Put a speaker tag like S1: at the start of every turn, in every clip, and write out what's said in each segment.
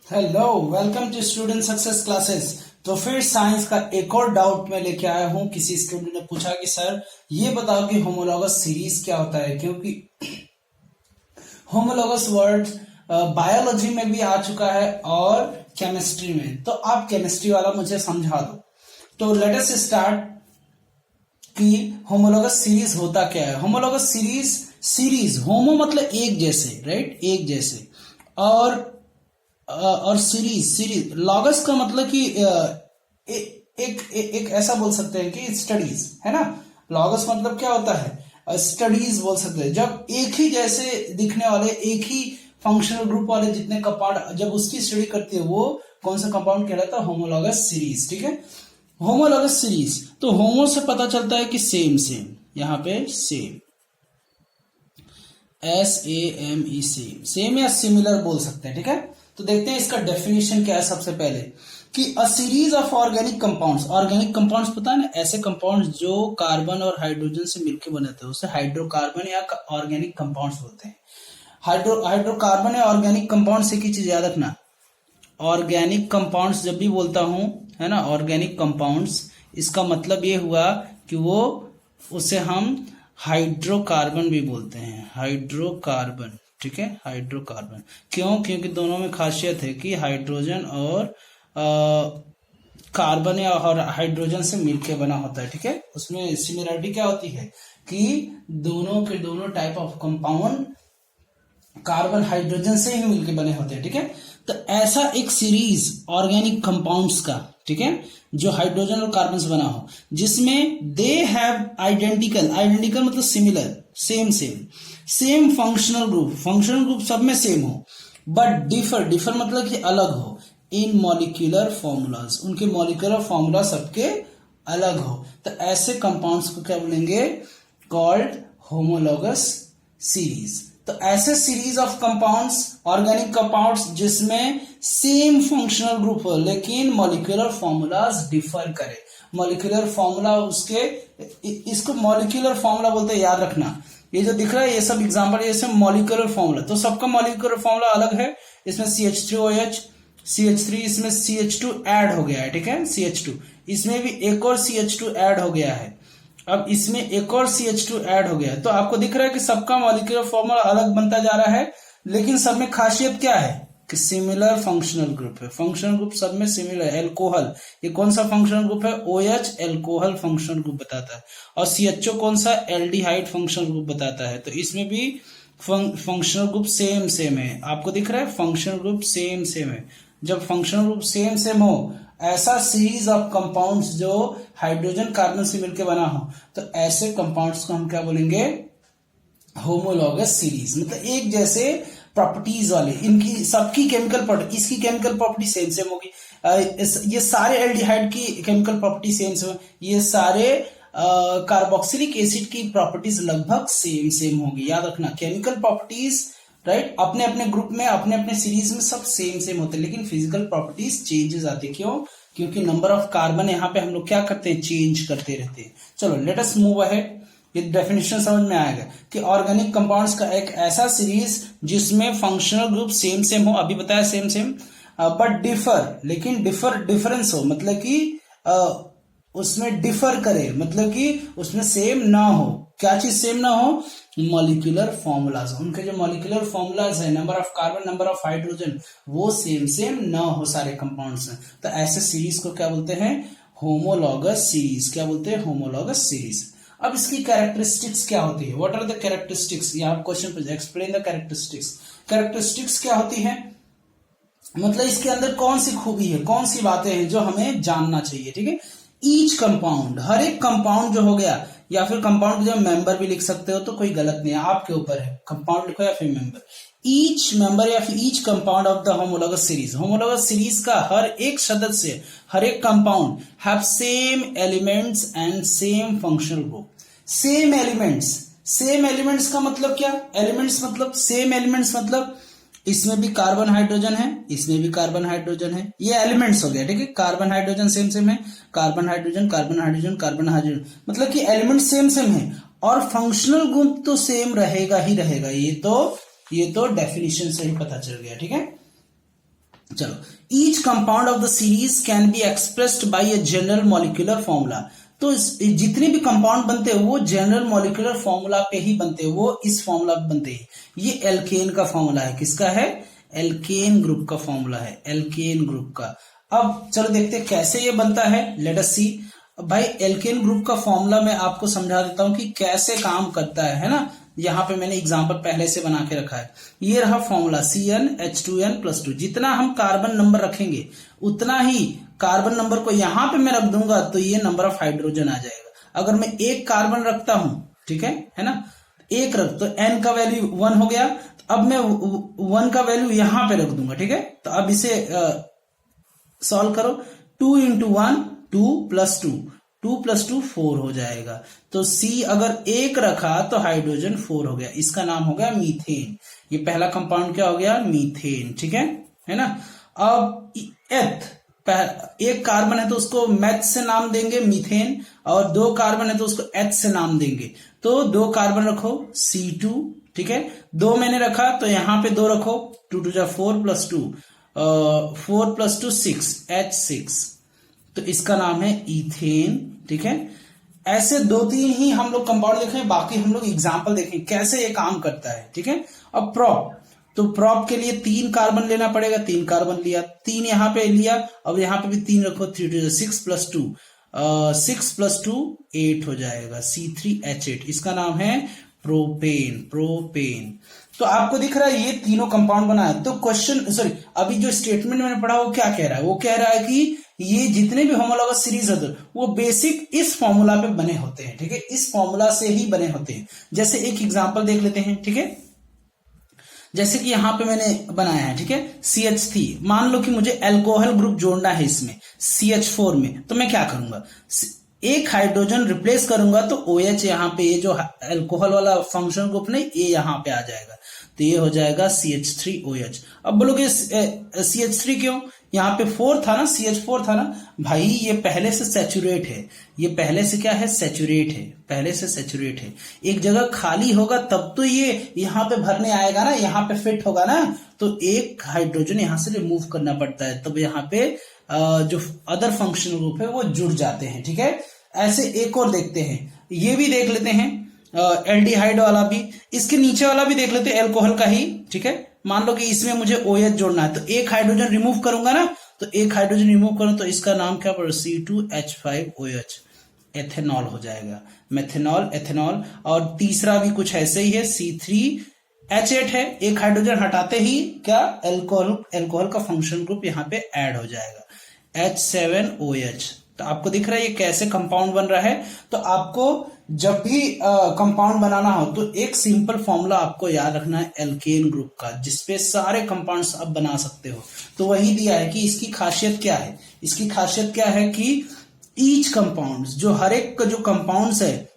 S1: Hello, welcome to student success classes. तो फिर science का एक और डाउट मैं लेके आया हूं। किसी स्टूडेंट ने पूछा कि सर ये बताओ कि होमोलॉगस सीरीज क्या होता है, क्योंकि होमोलॉगस वर्ड बायोलॉजी में भी आ चुका है और केमिस्ट्री में। तो आप केमिस्ट्री वाला मुझे समझा दो। तो लेट अस स्टार्ट कि होमोलॉगस सीरीज होता क्या है। होमोलॉगस सीरीज होमो मतलब एक जैसे, राइट, एक जैसे, और सीरीज लॉगस का मतलब कि एक ऐसा बोल सकते हैं कि स्टडीज है ना। लॉगस मतलब क्या होता है, स्टडीज बोल सकते हैं। जब एक ही जैसे दिखने वाले, एक ही फंक्शनल ग्रुप वाले जितने कंपाउंड जब उसकी स्टडी करती है, वो कौन सा कंपाउंड कहलाता है, होमोलॉगस सीरीज। ठीक है, होमोलॉगस सीरीज। तो होमो से पता चलता है कि सेम सेम, यहां पे सेम, SAME, सेम या सिमिलर बोल सकते हैं। ठीक है, तो देखते हैं इसका डेफिनेशन क्या है। सबसे पहले कि a series of organic compounds. Organic compounds पता है ना, ऐसे कंपाउंड्स जो कार्बन और हाइड्रोजन से मिलकर बने थे उसे हाइड्रोकार्बन या ऑर्गेनिक कंपाउंड्स बोलते हैं। हाइड्रोकार्बन या ऑर्गेनिक कंपाउंड्स, एक ही चीज याद रखना, ऑर्गेनिक कंपाउंड्स जब भी बोलता हूं, है ना, ऑर्गेनिक कंपाउंड्स, इसका मतलब ये हुआ कि वो उसे हम हाइड्रोकार्बन भी बोलते हैं, हाइड्रोकार्बन। ठीक है, हाइड्रोकार्बन क्यों? क्योंकि दोनों में खासियत है कि हाइड्रोजन और कार्बन या और हाइड्रोजन से मिलके बना होता है। ठीक है, उसमें सिमिलरिटी क्या होती है कि दोनों के दोनों type of compound carbon hydrogen से ही मिलके बने होते हैं। ठीक है, तो ऐसा एक सीरीज ऑर्गेनिक कंपाउंड्स का, ठीक है, जो हाइड्रोजन और कार्बन से बना हो, जिसमें दे हैव आइडेंटिकल मतलब सिमिलर, सेम फंक्शनल ग्रुप सब में सेम हो, बट डिफर मतलब कि अलग हो इन मॉलिक्यूलर फॉर्मूलाज, उनके मॉलिक्यूलर फॉर्मूला सबके अलग हो। तो ऐसे कंपाउंड्स को क्या बोलेंगे, कॉल्ड होमोलॉगस सीरीज। तो ऐसे series of compounds, organic compounds जिसमें सेम फंक्शनल ग्रुप हो लेकिन मॉलिक्यूलर फॉर्मूलाज डिफर करे। मॉलिक्यूलर फॉर्मूला उसके, इसको मॉलिक्यूलर फॉर्मूला बोलते हैं, याद रखना। ये जो दिख रहा है ये सब एग्जांपल, ये सब मॉलिक्यूलर फॉर्मूला। तो सबका मॉलिक्यूलर फॉर्मूला अलग है। इसमें CH3OH, CH3, इसमें CH2 ऐड हो गया है। ठीक है, CH2, इसमें भी एक और CH2 ऐड हो गया है। अब इसमें एक और CH2 ऐड हो गया है। तो आपको दिख रहा है कि सबका मॉलिक्यूलर फॉर्मूला अलग बनता जा रहा है, लेकिन सब में खासियत क्या है कि सिमिलर फंक्शनल ग्रुप है। फंक्शनल ग्रुप सब में सिमिलर है। एल्कोहल, ये कौन सा फंक्शनल ग्रुप है, OH एल्कोहल फंक्शनल ग्रुप बताता है। और CHO कौन सा, एल्डिहाइड फंक्शनल ग्रुप बताता है। तो इसमें भी फंक्शनल ग्रुप सेम है। आपको दिख रहा है फंक्शनल ग्रुप सेम है। जब फंक्शनल ग्रुप सेम हो, ऐसा सीरीज ऑफ कंपाउंड्स जो हाइड्रोजन कार्बन से मिलकर बना हो, तो ऐसे कंपाउंड्स को हम क्या बोलेंगे, होमोलॉगस सीरीज। मतलब एक जैसे प्रॉपर्टीज वाले, इनकी सबकी केमिकल प्रॉपर्टी, इसकी केमिकल प्रॉपर्टी सेम होगी। ये सारे एल्डिहाइड की केमिकल प्रॉपर्टी सेम, ये सारे कार्बोक्सिलिक एसिड की प्रॉपर्टीज लगभग सेम होगी। याद रखना, केमिकल प्रॉपर्टीज, राइट, अपने अपने ग्रुप में, अपने अपने सीरीज में सब सेम होते हैं, लेकिन फिजिकल प्रॉपर्टीज चेंजेस आते हैं। क्यों? क्योंकि नंबर ऑफ कार्बन यहाँ पे हम लोग क्या करते हैं, चेंज करते रहते हैं। चलो लेट अस मूव अहेड। ये डेफिनेशन समझ में आएगा कि ऑर्गेनिक कंपाउंड्स का एक ऐसा सीरीज जिसमें फंक्शनल ग्रुप सेम हो, अभी बताया सेम, बट डिफर, लेकिन डिफरेंस हो, मतलब कि उसमें डिफर करे, मतलब कि उसमें सेम ना हो। क्या चीज सेम ना हो, मॉलिक्यूलर फॉर्मूलाज। उनके जो मॉलिक्यूलर फॉर्मूलाज है, number of carbon, number of hydrogen, वो सेम ना हो सारे कंपाउंड्स में। तो ऐसे सीरीज को क्या बोलते हैं, होमोलॉगस सीरीज। क्या बोलते हैं, होमोलॉगस सीरीज। अब इसकी कैरेक्टरिस्टिक्स क्या होती है, व्हाट आर द कैरेक्टरिस्टिक्स, यहाँ क्वेश्चन पूछा, एक्सप्लेन द कैरेक्टरिस्टिक्स। कैरेक्टरिस्टिक्स क्या होती है, मतलब इसके अंदर कौन सी खूबी है, कौन सी बातें हैं जो हमें जानना चाहिए। ठीक है, ईच कंपाउंड, हर एक कंपाउंड जो हो गया, या फिर कंपाउंड जो मेंबर भी लिख सकते हो, तो कोई गलत नहीं है, आपके ऊपर है, कंपाउंड लिखो या फिर मेंबर। ईच मेंबर या फिर each compound of the homologous series, homologous series का हर एक सदस्य, हर एक compound have same elements and same functional group. Same elements का मतलब क्या, एलिमेंट्स मतलब सेम एलिमेंट्स, मतलब इसमें भी कार्बन हाइड्रोजन है, इसमें भी कार्बन हाइड्रोजन है, ये एलिमेंट्स हो गया। ठीक है, कार्बन हाइड्रोजन सेम है, carbon hydrogen, carbon hydrogen, carbon hydrogen, मतलब कि एलिमेंट सेम है, और फंक्शनल ग्रुप तो सेम रहेगा ही रहेगा। ये तो डेफिनेशन से ही पता चल गया। ठीक है, चलो, each compound of the series can be expressed by a general molecular formula. तो जितने भी कंपाउंड बनते हैं वो जनरल मॉलिक्यूलर फॉर्मूला पे ही बनते हैं, वो इस फॉर्मूला पे बनते हैं। ये एल्केन का फॉर्मूला है, किसका है? एल्केन ग्रुप का फॉर्मूला है, एल्केन ग्रुप का। अब चलो देखते हैं कैसे ये बनता है, लेट अस सी। भाई एल्केन ग्रुप का फॉर्मूला मैं आपको समझा देता हूं कि कैसे काम करता है ना। यहाँ पे मैंने एग्जांपल पहले से बना के रखा है। ये रहा फॉर्मूला CnH2n+2। जितना हम कार्बन नंबर रखेंगे उतना ही कार्बन नंबर को यहाँ पे मैं रख दूंगा तो ये नंबर ऑफ हाइड्रोजन आ जाएगा। अगर मैं एक कार्बन रखता हूं, ठीक है ना, एक रख तो n का वैल्यू 1 हो गया। अब मैं 1 का वैल्यू यहां पे रख दूंगा, ठीक है। तो अब इसे सॉल्व करो। 2 × 1 2 + 2, 2 + 2 4 हो जाएगा। तो C अगर एक रखा तो हाइड्रोजन 4 हो गया, इसका नाम हो गया मीथेन। ये पहला कंपाउंड क्या हो गया? मीथेन, ठीक है ना। अब एथ, एक कार्बन है तो उसको मैथ से नाम देंगे मीथेन, और 2 कार्बन है तो उसको एच से नाम देंगे। तो 2 कार्बन रखो C2, ठीक है। 2 मैंने रखा तो यहां पे 2 रखो, 2 × 2 4 + 2 4 + 2 6 H6। तो इसका नाम है इथेन, ठीक है। ऐसे 2-3 ही हम लोग कंपाउंड देखें, बाकी हम लोग एग्जाम्पल देखें कैसे ये काम करता है, ठीक है। अब प्रोप, तो प्रोप के लिए 3 कार्बन लेना पड़ेगा। 3 कार्बन लिया, 3 यहां पे लिया, अब यहां पे भी 3 रखो। 3 × 6 + 2 6 + 2 8 हो जाएगा, C3H8। इसका नाम है प्रोपेन, प्रोपेन। तो आपको दिख रहा है ये तीनों कंपाउंड बना है। तो क्वेश्चन, सॉरी, अभी जो स्टेटमेंट मैंने पढ़ा वो क्या कह रहा है? वो कह रहा है कि ये जितने भी होमोलॉगस सीरीज होते हैं वो बेसिक इस फॉर्मूला पे बने होते हैं, ठीक है। इस फॉर्मूला से ही बने होते हैं। जैसे एक एग्जांपल देख लेते हैं, ठीक है। जैसे कि यहां पे मैंने बनाया है, ठीक है, CH3। मान लो कि मुझे अल्कोहल ग्रुप जोड़ना है इसमें CH4 में, तो मैं क्या करूंगा? एक हाइड्रोजन रिप्लेस करूंगा तो OH यहाँ पे, ये जो अल्कोहल वाला फंक्शन ग्रुप नहीं, ये यहाँ पे आ जाएगा। तो ये हो जाएगा CH3OH। अब बोलोगे CH3 क्यों? यहाँ पे 4 था ना, CH4 था ना। भाई ये पहले से सैचुरेट है, ये पहले से क्या है? सैचुरेट है, पहले से सैचुरेट है। एक जगह खाली होगा तब तो ये यहाँ पे भरने आएगा ना, यहाँ पे फिट होगा ना। तो एक हाइड्रोजन यहाँ से रिमूव करना पड़ता है, तब यहाँ पे जो अदर फंक्शनल ग्रुप है वो जुड़ जाते हैं, ठीक है। ऐसे एक और देखते हैं, ये भी देख लेते हैं, एल्डिहाइड वाला भी। इसके नीचे वाला भी देख लेते हैं, एल्कोहल का ही, ठीक है। मान लो कि इसमें मुझे OH जोड़ना है, तो एक हाइड्रोजन रिमूव करूंगा ना, तो एक हाइड्रोजन रिमूव करूं तो इसका नाम क्या पड़ेगा? C2H5OH, एथेनॉल हो जाएगा, मेथेनॉल, एथेनॉल। और तीसरा भी कुछ ऐसे ही है, C3H8 है। एक हाइड्रोजन हटाते ही क्या? एल्कोहल का फंक्शन ग्रुप यहाँ पे ऐड हो जाएगा, H7OH। तो आपको दिख रहा है ये कैसे कंपाउंड बन रहा है। तो आपको जब भी कंपाउंड बनाना हो तो एक सिंपल फॉर्मूला आपको याद रखना है एल्केन ग्रुप का, जिसपे सारे कंपाउंड्स आप बना सकते हो। तो वही दिया है कि इसकी खासियत क्या है। इसकी खासियत क्या है कि ईच कंपाउंड, जो हर एक का जो कंपाउंड्स है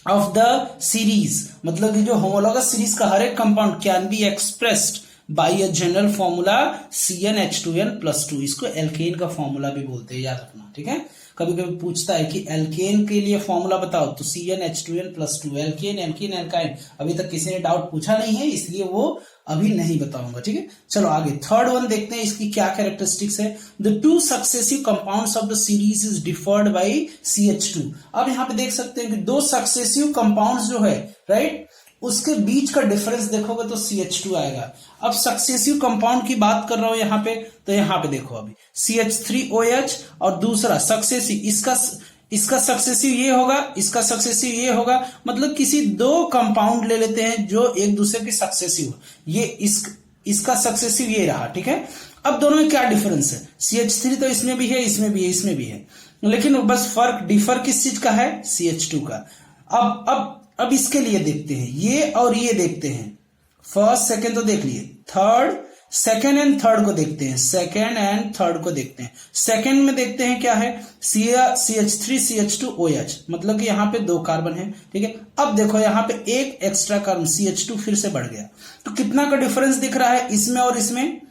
S1: ऑफ द सीरीज, मतलब कि जो होमोलॉगस सीरीज का हर एक compound can be expressed by a general formula CnH2n+2। इसको एल्केन का फॉर्मूला भी बोलते हैं, याद रखना, ठीक है। कभी कभी पूछता है कि एल्केन के लिए फॉर्मूला बताओ, तो CnH2n+2। एल्केन, एल्कीन, एल्काइन, अभी तक किसी ने डाउट पूछा नहीं है, इसलिए वो अभी नहीं बताऊंगा, ठीक है। चलो आगे थर्ड वन देखते हैं, इसकी क्या कैरेक्टरिस्टिक्स है। The 2 successive compounds of the series is deferred by CH2। अब यहां पे देख सकते हैं कि 2 सक्सेसिव कंपाउंड्स जो है, राइट, उसके बीच का डिफरेंस देखोगे तो CH2 आएगा। अब सक्सेसिव कंपाउंड की बात कर रहा हूं यहां पे, तो यहां पे देखो अभी CH3OH और दूसरा सक्सेसिव, इसका सक्सेसिव ये होगा, इसका सक्सेसिव ये होगा। मतलब किसी 2 कंपाउंड ले लेते हैं जो एक दूसरे के सक्सेसिव, ये इसका सक्सेसिव ये रहा, ठीक है। अब दोनों में क्या डिफरेंस है? CH3 तो इसमें भी है, इसमें भी है, इसमें भी है, लेकिन बस फर्क डिफर किस चीज का है? CH2 का। अब इसके लिए देखते हैं, ये और ये देखते हैं। फर्स्ट सेकंड तो देख लिए, थर्ड, सेकंड एंड थर्ड को देखते हैं, सेकंड एंड थर्ड को देखते हैं। सेकंड में देखते हैं क्या है? CH3CH2OH, मतलब कि यहां पे 2 कार्बन है, ठीक है। अब देखो यहां पे एक एक्स्ट्रा कार्बन CH2 फिर से बढ़ गया, तो कितना का डिफरेंस दिख रहा है इसमें और इसमें?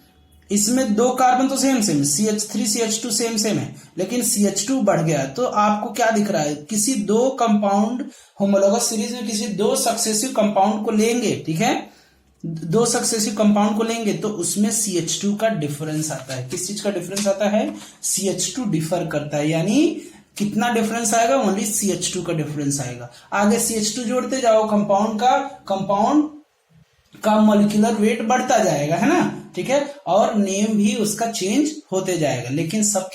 S1: इसमें 2 कार्बन तो सेम CH3CH2 सेम है, लेकिन CH2 बढ़ गया। तो आपको क्या दिख रहा है? किसी 2 कंपाउंड होमोलॉगस सीरीज में किसी 2 सक्सेसिव कंपाउंड को लेंगे, ठीक है, दो सक्सेसिव कंपाउंड को लेंगे तो उसमें CH2 का डिफरेंस आता है। किस चीज का डिफरेंस आता है? CH2 डिफर करता है, यानी कितना डिफरेंस आएगा? ओनली CH2 का डिफरेंस आएगा। आगे CH2 जोड़ते जाओ, कंपाउंड का मॉलिक्यूलर वेट बढ़ता जाएगा, है ना, ठीक है, और नेम भी उसका चेंज होते जाएगा। लेकिन सब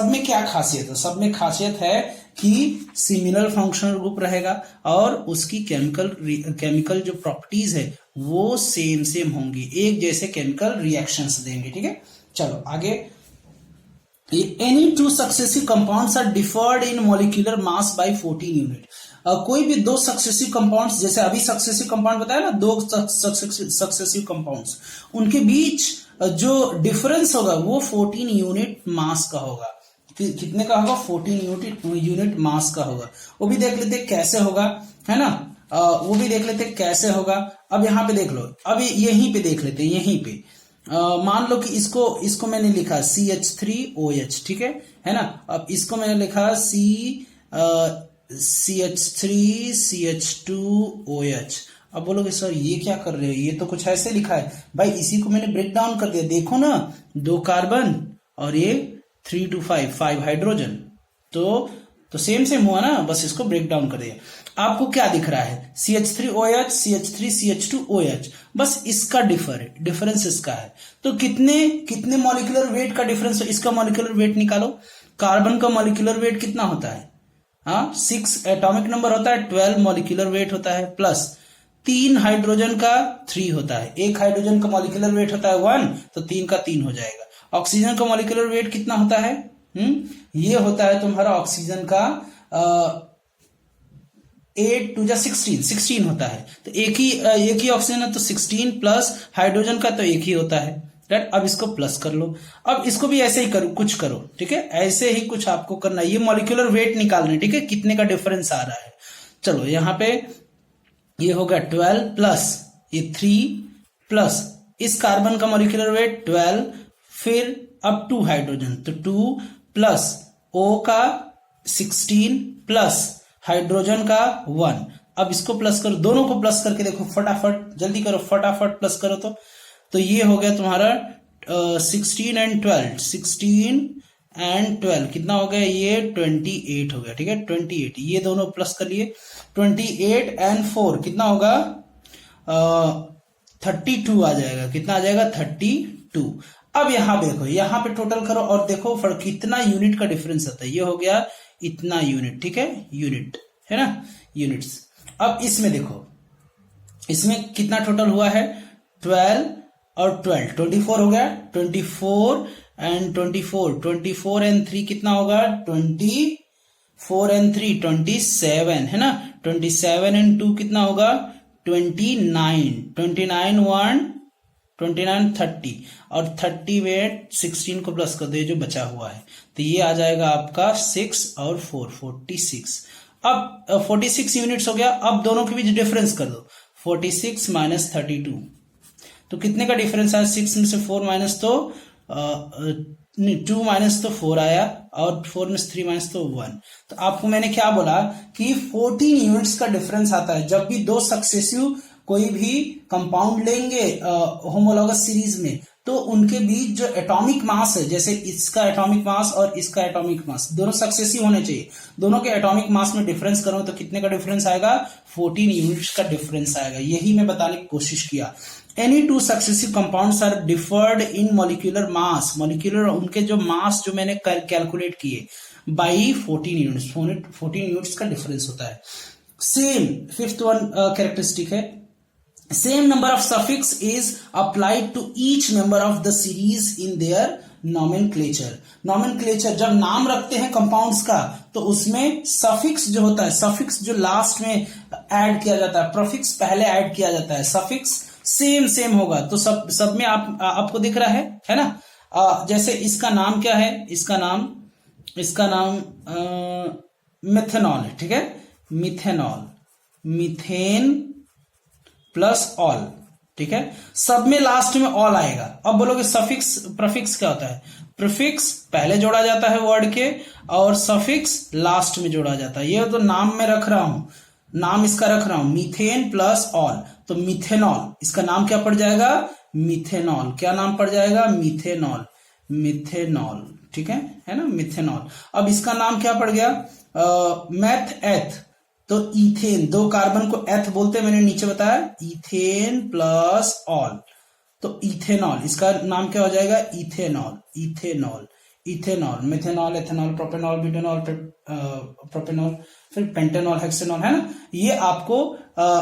S1: में क्या खासियत है? सब में खासियत है कि सिमिलर फंक्शनल ग्रुप रहेगा और उसकी केमिकल जो प्रॉपर्टीज है वो सेम होंगी, एक जैसे केमिकल रिएक्शंस देंगे, ठीक है। चलो आगे, any two successive compounds are differed in molecular mass by 14 unit. कोई भी दो सक्सेसिव कंपाउंड्स, जैसे अभी सक्सेसिव कंपाउंड बताया ना, दो सक्सेसिव कंपाउंड्स, उनके बीच जो डिफरेंस होगा वो 14 यूनिट मास का होगा। कितने का होगा? 14 यूनिट मास का होगा। वो भी देख लेते कैसे होगा, है ना, वो भी देख लेते कैसे होगा। अब यहाँ पे देख लो, अब यहीं पे देख लेते, यहीं पे मान लो कि इसको मैंने लिखा CH3OH, ठीक है ना। अब इसको मैंने लिखा CH3CH2OH। अब बोलोगे सर ये क्या कर रहे हो, ये तो कुछ ऐसे लिखा है। भाई इसी को मैंने ब्रेक डाउन कर दिया, देखो ना, 2 कार्बन और ये 3 to 5 हाइड्रोजन, तो सेम हुआ ना, बस इसको ब्रेक डाउन कर दिया। आपको क्या दिख रहा है? CH3OH, CH3CH2OH, बस इसका डिफरेंस इसका है। तो कितने मॉलिक्यूलर वेट का डिफरेंस? इसका मॉलिक्यूलर वेट निकालो। कार्बन का मॉलिक्यूलर वेट कितना होता है? 6 एटॉमिक नंबर होता है, 12 मॉलिक्यूलर वेट होता है, प्लस 3 हाइड्रोजन का 3 होता है। एक हाइड्रोजन का मॉलिक्यूलर वेट होता है 1, तो 3 का 3 हो जाएगा। ऑक्सीजन का मॉलिक्यूलर वेट कितना होता है? ये होता है तुम्हारा ऑक्सीजन का 8 to 16 होता है। तो एक ही ऑक्सीजन है तो 16 प्लस हाइड्रोजन का तो एक ही होता है, राइट। अब इसको प्लस कर लो। अब इसको भी ऐसे ही कुछ करो, ठीक है, ऐसे ही कुछ आपको करना है। ये मॉलिक्यूलर वेट निकालना है, ठीक है, कितने का डिफरेंस आ रहा है। चलो यहाँ पे ये होगा 12 प्लस ये 3 प्लस इस कार्बन का मॉलिक्यूलर वेट 12, फिर अब 2 हाइड्रोजन तो 2 प्लस O का 16 प्लस हाइड्रोजन का 1। अब इसको प्लस करो, दोनों को प्लस करके देखो, फटाफट जल्दी करो, फटाफट प्लस करो। तो ये हो गया तुम्हारा 16 and 12 कितना हो गया? ये 28 हो गया, ठीक है, 28। ये दोनों प्लस कर लिए, 28 and 4 कितना होगा? 32 आ जाएगा। कितना आ जाएगा? 32। अब यहां देखो, यहां पे टोटल करो और देखो कितना यूनिट का डिफरेंस आता है। ये हो गया इतना यूनिट, ठीक है, यूनिट है ना, यूनिट्स। अब इसमें देखो, इसमें कितना टोटल हुआ है? 12 और 12 24 हो गया। 24 and 24 and 3 कितना होगा? 24 and 3 27 है ना। 27 and 2 कितना होगा? 29 1 29 30 और 30 में 16 को प्लस कर दो, ये जो बचा हुआ है, तो ये आ जाएगा आपका 6 और 4 46। अब 46 यूनिट्स हो गया। अब दोनों के बीच डिफरेंस कर दो, 46 माइनस 32, तो कितने का डिफरेंस आया? 6 में से 4 माइनस तो 2 माइनस तो 4 आया, और 4 में से 3 माइनस तो 1। तो आपको मैंने क्या बोला कि 14 यूनिट्स का डिफरेंस आता है जब भी दो सक्सेसिव कोई भी कंपाउंड लेंगे होमोलॉगस सीरीज में, तो उनके बीच जो एटॉमिक मास है, जैसे इसका एटॉमिक मास और इसका एटॉमिक मास दोनों सक्सेसिव होने चाहिए, दोनों के एटॉमिक मास में डिफरेंस करो तो कितने का डिफरेंस आएगा? 14 यूनिट्स का डिफरेंस आएगा। यही मैं बताने की कोशिश किया। Any two successive compounds are differed in molecular mass, molecular उनके जो मास जो मैंने कैलकुलेट किए बाई 14 यूनिट्स, 14 यूनिट्स का डिफरेंस होता है। सेम फिफ्थ वन कैरेक्टरिस्टिक है, same number of suffix is applied to each member of the series in their nomenclature। जब नाम रखते हैं कंपाउंड्स का तो उसमें सफिक्स जो होता है, सफिक्स जो लास्ट में ऐड किया जाता है, प्रीफिक्स पहले ऐड किया जाता है, सफिक्स सेम होगा। तो सब में आपको दिख रहा है ना। जैसे इसका नाम क्या है? इसका नाम मिथेनॉल है, ठीक है, मिथेनॉल, मिथेन प्लस ऑल, ठीक है, सब में लास्ट में ऑल आएगा। अब बोलोगे सफिक्स प्रीफिक्स क्या होता है? प्रीफिक्स पहले जोड़ा जाता है वर्ड के और सफिक्स लास्ट में जोड़ा जाता है। ये तो नाम में रख रहा हूं, नाम इसका रख रहा हूं, मीथेन प्लस ऑल। तो मिथेनॉल, इसका नाम क्या पड़ जाएगा, मिथेनॉल। क्या नाम पड़ जाएगा, मिथेनॉल, मिथेनॉल, ठीक है ना, मिथेनॉल। अब इसका नाम क्या पड़ गया, मैथ एथ, तो इथेन, दो कार्बन को एथ बोलते हैं, मैंने नीचे बताया, इथेन प्लस ऑल, तो इथेनॉल, इसका नाम क्या हो जाएगा, ethanol, ethanol, ethanol, methanol, ethanol, propanol, butanol, propanol, फिर पेंटेनॉल, हेक्सेनॉल, है ना। ये आपको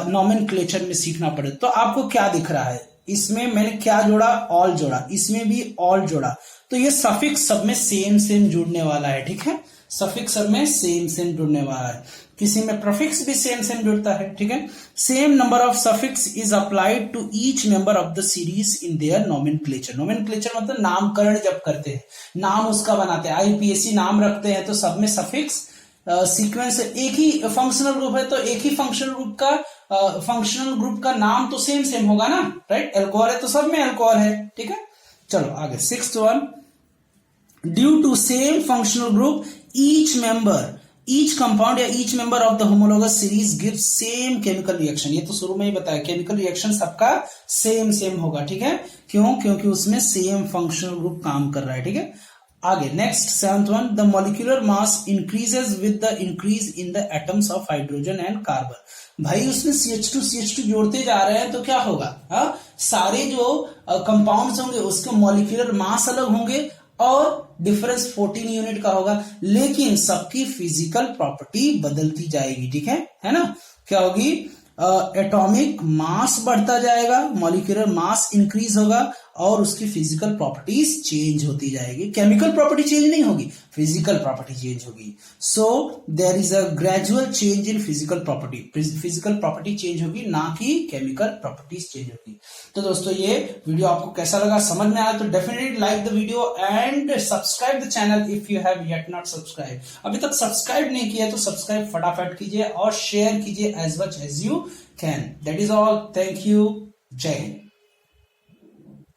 S1: नॉमेनक्लेचर में सीखना पड़े। तो आपको क्या दिख रहा है, इसमें मैंने क्या जोड़ा, ऑल जोड़ा, इसमें भी ऑल जोड़ा, तो ये सफिक्स सब में सेम सेम जुड़ने वाला है, ठीक है, सफिक्स सब में सेम सेम जुड़ने वाला है, किसी में प्रीफिक्स भी सेम सेम जुड़ता है, ठीक है। Same number of suffix is applied to each member of the series in their nomenclature. Nomenclature मतलब नामकरण जब करते हैं, नाम उसका बनाते हैं, आईपीएससी नाम रखते हैं, तो सब में सफिक्स सीक्वेंस, एक ही फंक्शनल ग्रुप है तो एक ही फंक्शनल ग्रुप का नाम तो सेम सेम होगा ना, राइट। अल्कोहल है तो सब में अल्कोहल है, ठीक है। चलो आगे, 6th one, due to same functional group each compound या each member of the homologous series give same chemical reaction. ये तो शुरू में ही बताया, केमिकल रिएक्शन सबका सेम सेम होगा, ठीक है। क्यों, क्योंकि उसमें सेम फंक्शनल ग्रुप काम कर रहा है, ठीक है। आगे next 7th one, the molecular mass increases with the increase in the atoms of hydrogen and carbon. भाई उसमें CH2 जोड़ते जा रहे हैं तो क्या होगा, सारे जो कंपाउंड्स होंगे उसके मॉलिक्यूलर मास अलग होंगे और डिफरेंस 14 यूनिट का होगा, लेकिन सबकी फिजिकल प्रॉपर्टी बदलती जाएगी, ठीक है ना। क्या होगी, एटॉमिक मास बढ़ता जाएगा, मॉलिक्यूलर मास इंक्रीज होगा और उसकी फिजिकल प्रॉपर्टीज चेंज होती जाएगी। केमिकल प्रॉपर्टी चेंज नहीं होगी, फिजिकल प्रॉपर्टी चेंज होगी। So there is a gradual change in physical property, physical property change होगी, ना कि केमिकल प्रॉपर्टीज चेंज होगी। तो दोस्तों ये वीडियो आपको कैसा लगा, समझ में आया तो definitely like the video and subscribe the channel if you have yet not subscribe. अभी तक सब्सक्राइब नहीं किया तो सब्सक्राइब फटाफट कीजिए और शेयर कीजिए as much as you can. That is all, thank you, जय हिंद।